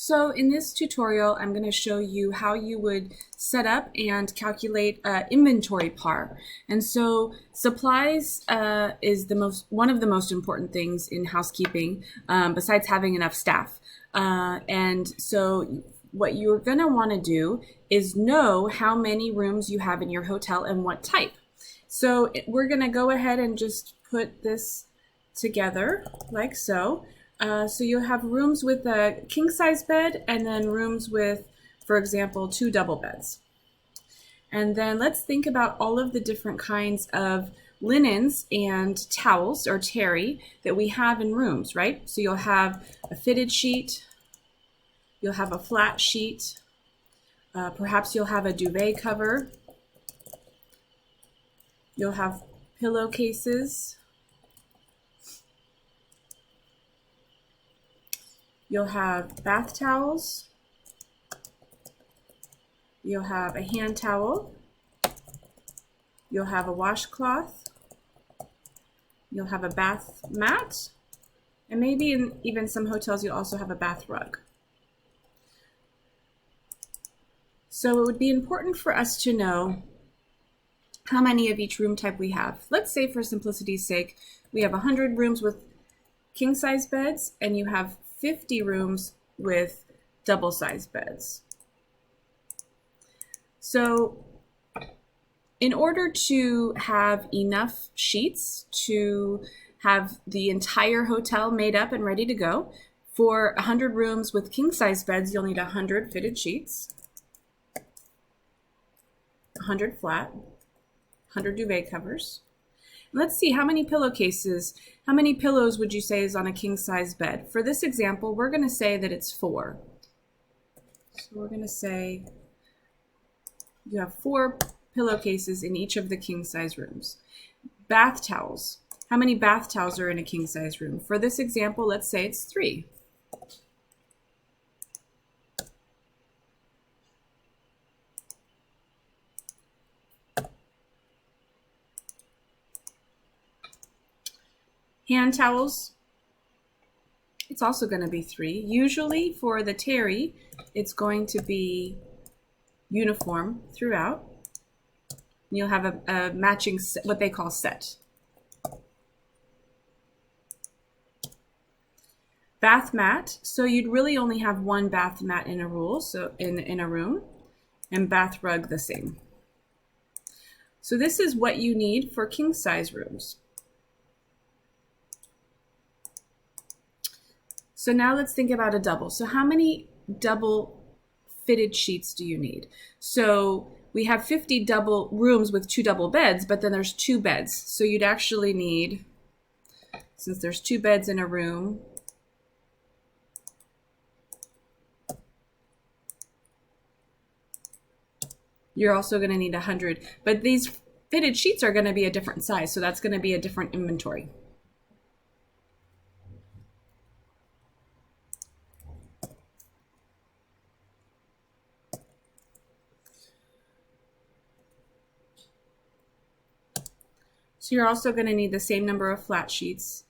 So in this tutorial, I'm going to show you how you would set up and calculate inventory par. And so supplies is one of the most important things in housekeeping, besides having enough staff. And so what you're going to want to do is know how many rooms you have in your hotel and what type. So we're going to go ahead and just put this together like so. So you'll have rooms with a king size bed and then rooms with, for example, 2 double beds. And then let's think about all of the different kinds of linens and towels or terry that we have in rooms, right? So you'll have a fitted sheet, you'll have a flat sheet, perhaps you'll have a duvet cover, you'll have pillowcases, you'll have bath towels, you'll have a hand towel, you'll have a washcloth, you'll have a bath mat, and maybe in even some hotels you'll also have a bath rug. So it would be important for us to know how many of each room type we have. Let's say for simplicity's sake, we have 100 rooms with king size beds and you have 50 rooms with double size beds. So in order to have enough sheets to have the entire hotel made up and ready to go, for 100 rooms with king size beds, you'll need 100 fitted sheets, 100 flat, 100 duvet covers. Let's see, how many pillowcases, how many pillows would you say is on a king size bed? For this example, we're going to say that it's 4. So we're going to say you have 4 pillowcases in each of the king size rooms. Bath towels. How many bath towels are in a king size room? For this example, let's say it's 3. Hand towels, it's also going to be 3. Usually for the terry, it's going to be uniform throughout. You'll have a matching set, what they call set. Bath mat, so you'd really only have 1 bath mat in a rule, so in a room, and bath rug the same. So this is what you need for king size rooms. So now let's think about a double. So how many double fitted sheets do you need? So we have 50 double rooms with 2 double beds, but then there's 2 beds. So you'd actually need, since there's 2 beds in a room, you're also going to need 100. But these fitted sheets are going to be a different size, so that's going to be a different inventory. So you're also going to need the same number of flat sheets,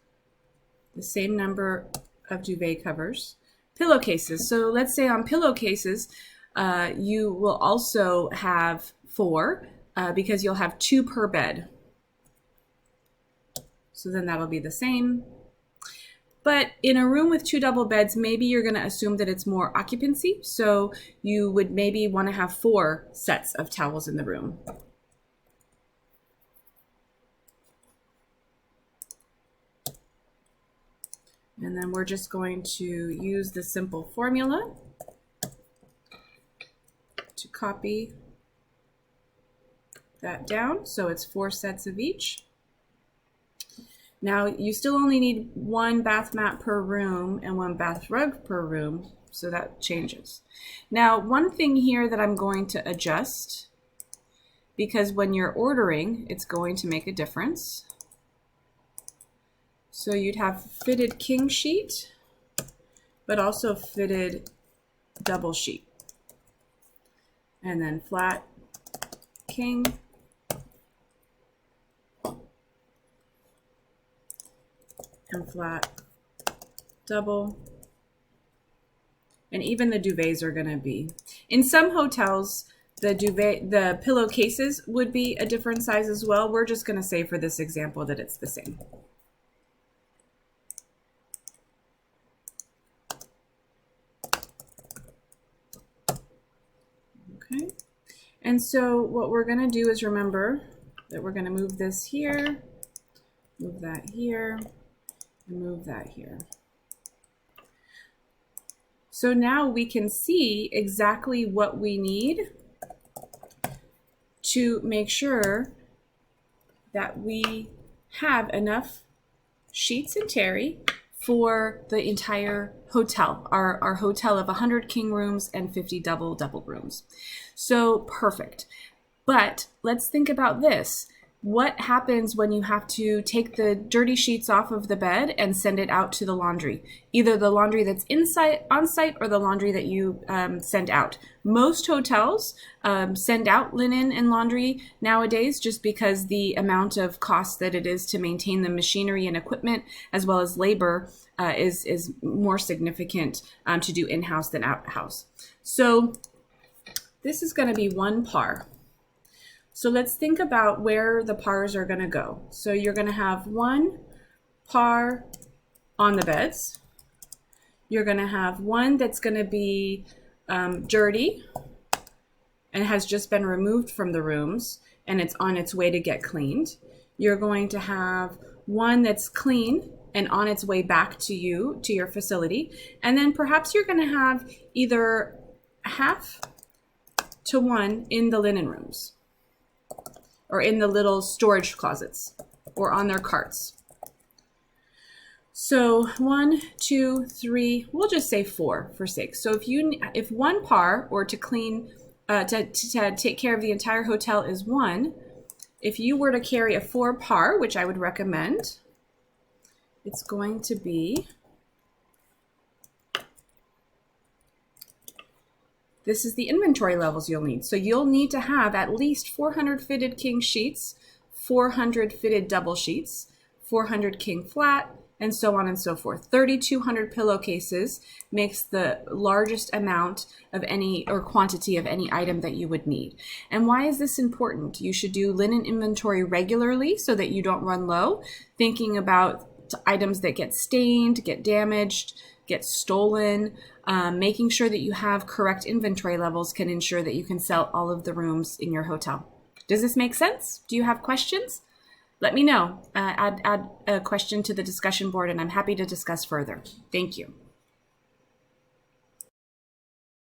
the same number of duvet covers, pillowcases. So let's say on pillowcases, you will also have 4 because you'll have 2 per bed. So then that'll be the same. But in a room with 2 double beds, maybe you're going to assume that it's more occupancy. So you would maybe want to have 4 sets of towels in the room. And then we're just going to use the simple formula to copy that down. So it's 4 sets of each. Now you still only need 1 bath mat per room and 1 bath rug per room, so that changes. Now one thing here that I'm going to adjust, because when you're ordering, it's going to make a difference. So you'd have fitted king sheet, but also fitted double sheet. And then flat king, and flat double, And even the duvets are going to be. In some hotels, the pillowcases would be a different size as well. We're just going to say for this example that it's the same. Okay. And so what we're going to do is remember that we're going to move this here, move that here, and move that here. So now we can see exactly what we need to make sure that we have enough sheets and terry for the entire hotel, our hotel of 100 king rooms and 50 double rooms. So perfect. But let's think about this. What happens when you have to take the dirty sheets off of the bed and send it out to the laundry? Either the laundry that's on site or the laundry that you send out. Most hotels send out linen and laundry nowadays just because the amount of cost that it is to maintain the machinery and equipment as well as labor is more significant to do in-house than out-house. So this is going to be one par. So let's think about where the pars are going to go. So you're going to have one par on the beds. You're going to have one that's going to be dirty and has just been removed from the rooms and it's on its way to get cleaned. You're going to have one that's clean and on its way back to you, to your facility. And then perhaps you're going to have either half to one in the linen rooms, or in the little storage closets, or on their carts. So 1, 2, 3, we'll just say 4 for sake. So if one par, or to clean, to take care of the entire hotel is 1, if you were to carry a 4 par, which I would recommend, it's going to be, this is the inventory levels you'll need. So you'll need to have at least 400 fitted king sheets, 400 fitted double sheets, 400 king flat, and so on and so forth. 3,200 pillowcases makes the largest amount of any or quantity of any item that you would need. And why is this important? You should do linen inventory regularly so that you don't run low, thinking about items that get stained, get damaged, get stolen. Making sure that you have correct inventory levels can ensure that you can sell all of the rooms in your hotel. Does this make sense? Do you have questions? Let me know. Add a question to the discussion board and I'm happy to discuss further. Thank you.